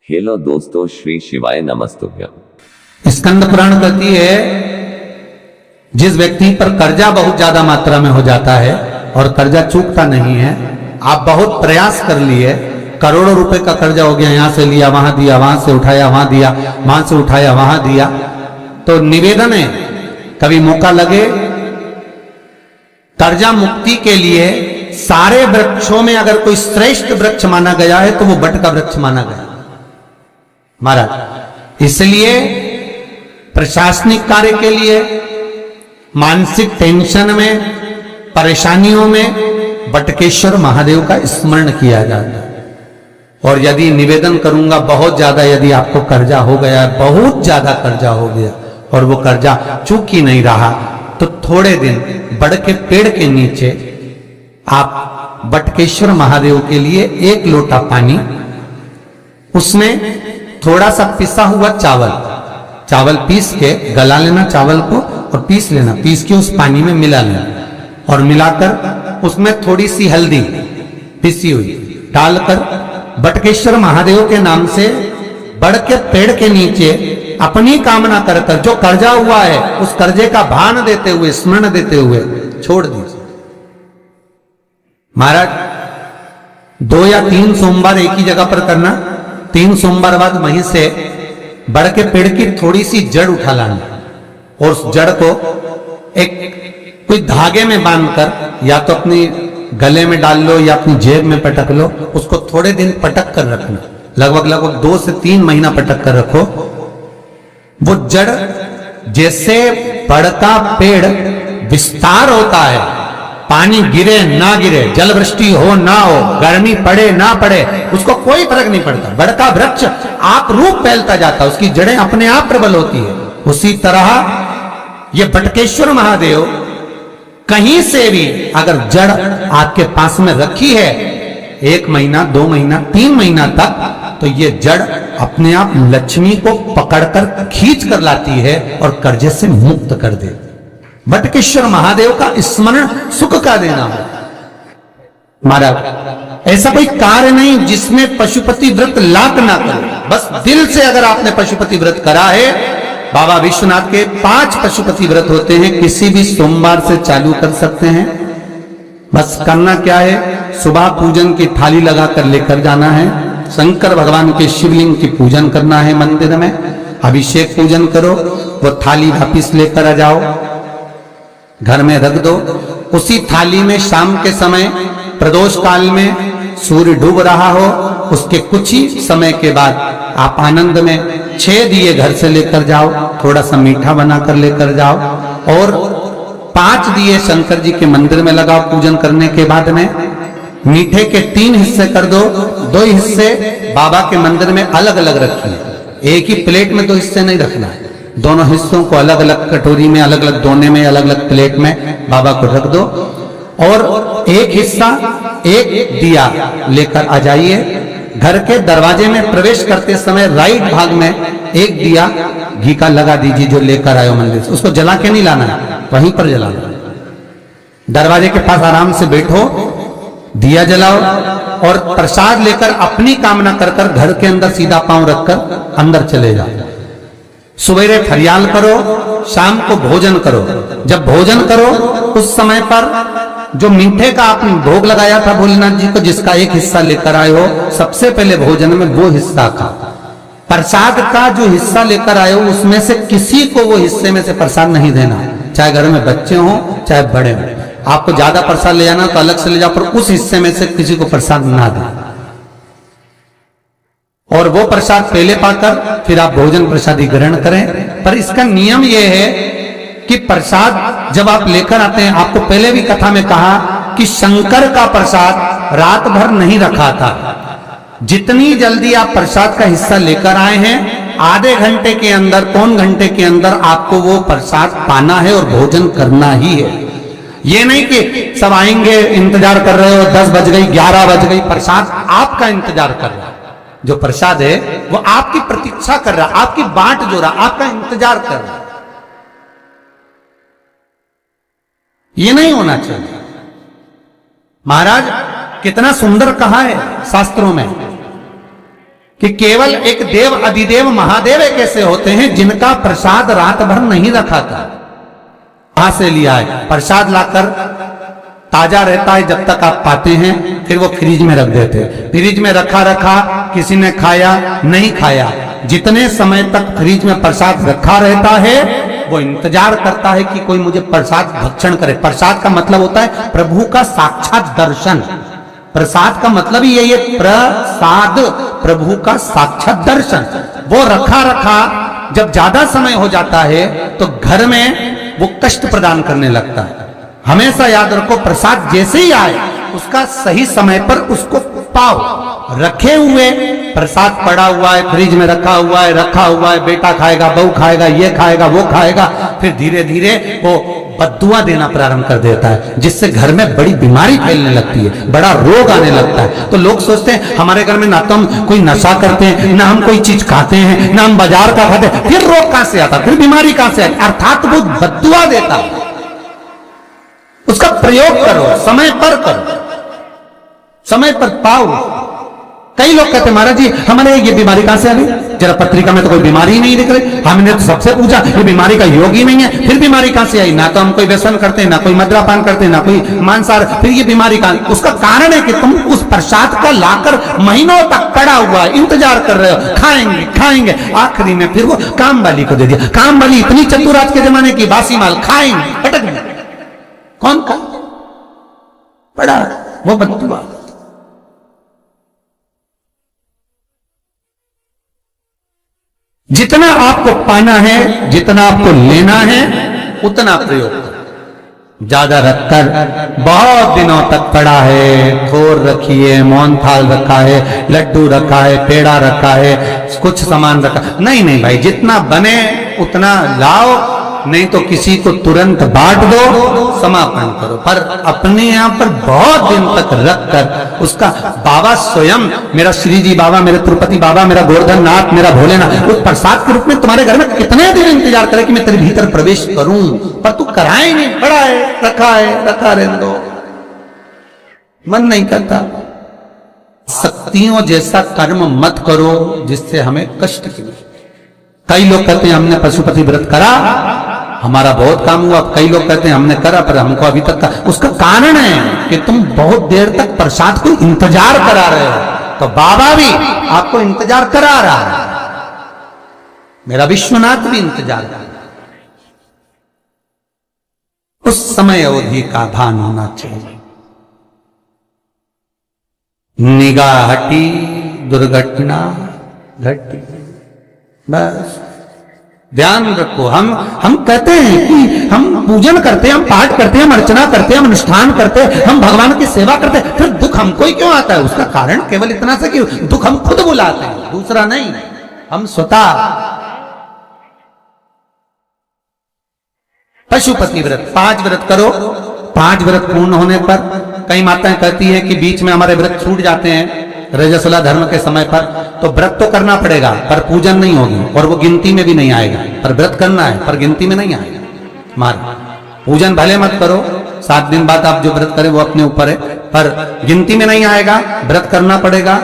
Hello दोस्तों, श्री शिवाय नमस्तुभ्यम। स्कंद पुराण कहती है, जिस व्यक्ति पर कर्जा बहुत ज्यादा मात्रा में हो जाता है और कर्जा चूकता नहीं है, आप बहुत प्रयास कर लिए, करोड़ों रुपए का कर्जा हो गया, यहां से लिया वहां दिया, वहां से उठाया वहां दिया, वहां से उठाया वहां दिया, तो निवेदन है कभी मौका लगे कर्जा मुक्ति के लिए सारे वृक्षों में अगर कोई श्रेष्ठ वृक्ष माना गया है तो वो बट का वृक्ष माना गया महाराज। इसलिए प्रशासनिक कार्य के लिए, मानसिक टेंशन में, परेशानियों में बटकेश्वर महादेव का स्मरण किया जाता है। और यदि निवेदन करूंगा बहुत ज्यादा, यदि आपको कर्जा हो गया, बहुत ज्यादा कर्जा हो गया और वो कर्जा चूक ही नहीं रहा, तो थोड़े दिन बड़ के पेड़ के नीचे आप बटकेश्वर महादेव के लिए एक लोटा पानी, उसमें थोड़ा सा पिसा हुआ चावल पीस के गला लेना, चावल को और पीस लेना, पीस के उस पानी में मिला लेना और मिलाकर उसमें थोड़ी सी हल्दी पिसी हुई डालकर बटकेश्वर महादेव के नाम से बड़ के पेड़ के नीचे अपनी कामना कर कर जो कर्जा हुआ है उस कर्जे का भान देते हुए, स्मरण देते हुए छोड़ दीजिए महाराज। 2 या 3 सोमवार एक ही जगह पर करना, 3 सोमवार बाद वहीं से बड़ के पेड़ की थोड़ी सी जड़ उठा लाना और उस जड़ को एक कोई धागे में बांधकर या तो अपनी गले में डाल लो या अपनी जेब में पटक लो, उसको थोड़े दिन पटक कर रखना, लगभग 2 से 3 महीना पटक कर रखो। वो जड़ जैसे बड़ का पेड़ विस्तार होता है, पानी गिरे ना गिरे, जल वृष्टि हो ना हो, गर्मी पड़े ना पड़े, उसको कोई फर्क नहीं पड़ता, बड़ का वृक्ष आप रूप फैलता जाता, उसकी जड़ें अपने आप प्रबल होती है। उसी तरह ये बटकेश्वर महादेव कहीं से भी अगर जड़ आपके पास में रखी है 1 महीना, 2 महीना, 3 महीना तक, तो ये जड़ अपने आप लक्ष्मी को पकड़कर खींच कर लाती है और कर्जे से मुक्त कर दे। बटकेश्वर महादेव का स्मरण सुख का देना हो महाराज। ऐसा कोई कार्य नहीं जिसमें पशुपति व्रत लाख ना करे, बस दिल से अगर आपने पशुपति व्रत करा है, बाबा विश्वनाथ के 5 पशुपति व्रत होते हैं, किसी भी सोमवार से चालू कर सकते हैं। बस करना क्या है, सुबह पूजन की थाली लगाकर लेकर जाना है, शंकर भगवान के शिवलिंग की पूजन करना है, मंदिर में अभिषेक पूजन करो, वो थाली वापिस लेकर आ जाओ, घर में रख दो। उसी थाली में शाम के समय प्रदोष काल में सूर्य डूब रहा हो, उसके कुछ ही समय के बाद आप आनंद में 6 दिए घर से लेकर जाओ, थोड़ा सा मीठा बनाकर लेकर जाओ और 5 दिए शंकर जी के मंदिर में लगाओ। पूजन करने के बाद में मीठे के 3 हिस्से कर दो, 2 हिस्से बाबा के मंदिर में अलग अलग रखिए, एक ही प्लेट में 2 हिस्से नहीं रखना है, दोनों हिस्सों को अलग अलग कटोरी में, अलग अलग दोने में, अलग अलग प्लेट में बाबा को रख दो और एक हिस्सा, एक दिया लेकर आ जाइए। घर के दरवाजे में प्रवेश करते समय राइट भाग में एक दिया घी का लगा दीजिए जो लेकर आयो मंदिर से, उसको जला के नहीं लाना है, वहीं पर जलाना। दरवाजे के पास आराम से बैठो, दिया जलाओ और प्रसाद लेकर अपनी कामना कर कर घर के अंदर सीधा पांव रखकर अंदर चले जाओ। सवेरे फरियाल करो, शाम को भोजन करो। जब भोजन करो उस समय पर जो मीठे का आपने भोग लगाया था भोलेनाथ जी को, जिसका एक हिस्सा लेकर आए हो, सबसे पहले भोजन में वो हिस्सा खाओ। प्रसाद का जो हिस्सा लेकर आए हो उसमें से किसी को वो हिस्से में से प्रसाद नहीं देना, चाहे घर में बच्चे हो चाहे बड़े हो। आपको ज्यादा प्रसाद ले जाना तो अलग से ले जाओ, पर उस हिस्से में से किसी को प्रसाद ना दे। और वो प्रसाद पहले पाकर फिर आप भोजन प्रसादी ग्रहण करें। पर इसका नियम यह है कि प्रसाद जब आप लेकर आते हैं, आपको पहले भी कथा में कहा कि शंकर का प्रसाद रात भर नहीं रखा था। जितनी जल्दी आप प्रसाद का हिस्सा लेकर आए हैं, आधे घंटे के अंदर, पौन घंटे के अंदर आपको वो प्रसाद पाना है और भोजन करना ही है। ये नहीं कि सब आएंगे, इंतजार कर रहे हो, 10 बज गई, 11 बज गई, प्रसाद आपका इंतजार कर रहा है। जो प्रसाद है वो आपकी प्रतीक्षा कर रहा, आपकी बाट जो रहा, आपका इंतजार कर रहा। ये नहीं होना चाहिए महाराज। कितना सुंदर कहा है शास्त्रों में कि केवल एक देव अधिदेव महादेव एक ऐसे होते हैं जिनका प्रसाद रात भर नहीं रखा था। कहां से लिया है? प्रसाद लाकर ताजा रहता है जब तक आप पाते हैं, फिर वो फ्रिज में रख देते हैं। फ्रिज में रखा रखा किसी ने खाया नहीं खाया, जितने समय तक फ्रिज में प्रसाद रखा रहता है वो इंतजार करता है कि कोई मुझे प्रसाद भक्षण करे। प्रसाद का मतलब होता है प्रभु का साक्षात दर्शन। प्रसाद का मतलब ही यही है, प्रसाद, प्रभु का साक्षात दर्शन। वो रखा रखा जब ज्यादा समय हो जाता है तो घर में वो कष्ट प्रदान करने लगता है। हमेशा याद रखो, प्रसाद जैसे ही आए उसका सही समय पर उसको पाओ। रखे हुए प्रसाद पड़ा हुआ है, फ्रिज में रखा हुआ है, बेटा खाएगा, बहू खाएगा, ये खाएगा, वो खाएगा, फिर धीरे धीरे वो बद्दुआ देना प्रारंभ कर देता है, जिससे घर में बड़ी बीमारी फैलने लगती है, बड़ा रोग आने लगता है। तो लोग सोचते हैं हमारे घर में ना तो हम कोई नशा करते हैं, ना हम कोई चीज खाते हैं, ना हम बाजार का खाते हैं, फिर रोग कहां से आता, फिर बीमारी कहां से आती? अर्थात वो बद्दुआ देता है। उसका प्रयोग करो, समय पर करो, समय पर पाओ। कई लोग कहते हैं महाराज जी हमारे ये बीमारी कहां से आ गई? जरा पत्रिका में तो कोई बीमारी ही नहीं दिख रही। हमने तो सबसे पूछा ये बीमारी का योग ही नहीं है, फिर बीमारी कहां से आई? ना तो हम कोई व्यसन करते हैं, ना कोई मद्रापान करते हैं, ना कोई मांसाहार, फिर ये बीमारी कहां? उसका कारण है कि तुम उस प्रसाद का लाकर महीनों तक पड़ा हुआ इंतजार कर रहे हो, खाएंगे खाएंगे, आखिरी में फिर वो काम वाली को दे दिया। काम वाली इतनी चतुर आज के जमाने की, बासी माल खाएंगे, पटक देंगे। कौन का पड़ा? वो बद्दुआ। जितना आपको पाना है, जितना आपको लेना है, उतना प्रयोग करो। ज्यादा रखकर बहुत दिनों तक पड़ा है, खोर रखी है, मोहन थाल रखा है, लड्डू रखा है, पेड़ा रखा है, कुछ सामान रखा, नहीं नहीं भाई, जितना बने उतना लाओ, नहीं तो किसी को तुरंत बांट दो, समापन करो। पर अपने यहां पर बहुत दिन तक रखकर उसका बाबा स्वयं, मेरा श्री जी बाबा, मेरे तिरुपति बाबा, मेरा गोवर्धन नाथ, मेरा भोलेनाथ, उस प्रसाद के रूप में तुम्हारे घर में कितने दिन इंतजार करे कि मैं तेरे भीतर प्रवेश करूं, पर तू कराए नहीं, पड़ा है, रखा रहने दो, मन नहीं करता। शक्तियों जैसा कर्म मत करो जिससे हमें कष्ट मिले। कई लोग कहते हैं हमने पशुपति व्रत करा, हमारा बहुत काम हुआ। कई लोग कहते हैं हमने करा पर हमको अभी तक का। उसका कारण है कि तुम बहुत देर तक प्रसाद को इंतजार करा रहे हो, तो बाबा भी आपको इंतजार करा रहा है, मेरा विश्वनाथ भी इंतजार कर रहा है। उस समय अवधि का भान होना चाहिए। निगाह हटी, दुर्घटना घटी, बस ध्यान रखो। हम कहते हैं कि हम पूजन करते हैं, हम पाठ करते हैं, हम अर्चना करते हैं, हम अनुष्ठान करते हैं, हम भगवान की सेवा करते हैं, फिर दुख हमको ही क्यों आता है? उसका कारण केवल इतना सा कि दुख हम खुद बुलाते हैं, दूसरा नहीं। हम स्वतः पशुपति व्रत 5 व्रत करो। 5 व्रत पूर्ण होने पर कई माताएं कहती है कि बीच में हमारे व्रत छूट जाते हैं रजस्वला धर्म के समय पर, तो व्रत तो करना पड़ेगा पर पूजन नहीं होगी और वो गिनती में भी नहीं आएगा। पर व्रत करना है पर गिनती में नहीं आएगा। मार पूजन भले मत करो, 7 दिन बाद आप जो व्रत करें वो अपने ऊपर है, पर गिनती में नहीं आएगा। व्रत करना पड़ेगा।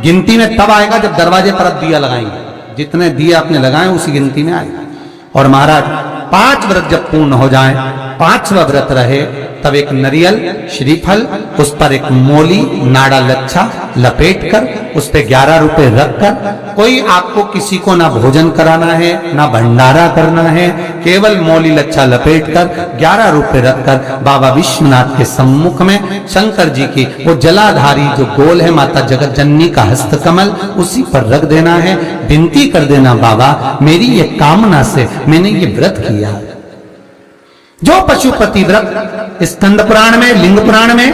गिनती में तब आएगा जब दरवाजे पर आप दिया लगाएंगे, जितने दिए आपने लगाए उसी गिनती में आएगा। और महाराज 5 व्रत जब पूर्ण हो जाए, 5वां व्रत रहे, तब एक नरियल श्रीफल, उस पर एक मोली नाड़ा लच्छा लपेटकर उस पे 11 रुपए रखकर, कोई आपको किसी को ना भोजन कराना है ना भंडारा करना है, केवल मोली लच्छा लपेटकर 11 रुपए रखकर बाबा विश्वनाथ के सम्मुख में शंकर जी की वो जलाधारी जो गोल है माता जगत जननी का हस्तकमल, उसी पर रख देना है। विनती कर देना, बाबा मेरी ये कामना से मैंने ये व्रत किया। जो पशुपति व्रत स्कंद पुराण में, लिंग पुराण में,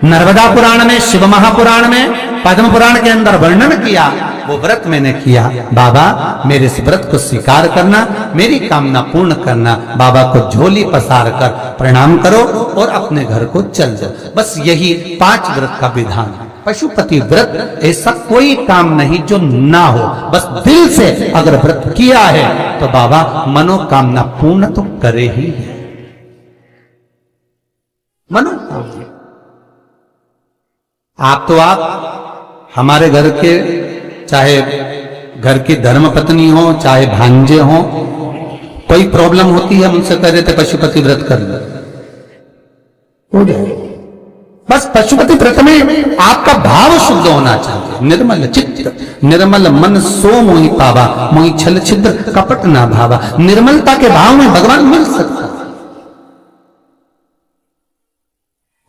नर्मदा पुराण में, शिव महापुराण में, पद्म पुराण के अंदर वर्णन किया, वो व्रत मैंने किया। बाबा मेरे इस व्रत को स्वीकार करना, मेरी कामना पूर्ण करना। बाबा को झोली पसार कर प्रणाम करो और अपने घर को चल जाओ। बस यही 5 व्रत का विधान। पशुपति व्रत ऐसा कोई काम नहीं जो ना हो, बस दिल से अगर व्रत किया है तो बाबा मनोकामना पूर्ण तो करे ही है। आप हमारे घर के चाहे घर की धर्म पत्नी हो, चाहे भांजे हो, कोई प्रॉब्लम होती है, मुझसे कह रहे थे पशुपति व्रत कर लो, हो जाए। बस पशुपति व्रत में आपका भाव शुद्ध होना चाहिए। निर्मल चित्त निर्मल मन सो मोहि पावा, मोहि छल छिद्र कपट ना भावा। निर्मलता के भाव में भगवान मिल सकता है।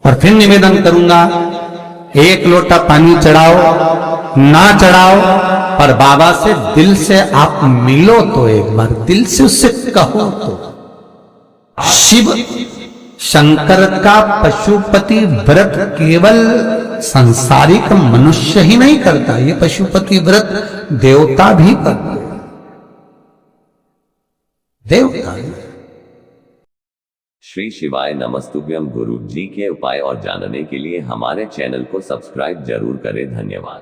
और फिर निवेदन करूंगा, एक लोटा पानी चढ़ाओ ना चढ़ाओ, पर बाबा से दिल से आप मिलो तो एक बार, दिल से उससे कहो तो। शिव शंकर का पशुपति व्रत केवल संसारिक मनुष्य ही नहीं करता, ये पशुपति व्रत देवता भी करते, देवता। श्री शिवाय नमस्तुभ्यम। गुरु जी के उपाय और जानने के लिए हमारे चैनल को सब्सक्राइब जरूर करें। धन्यवाद।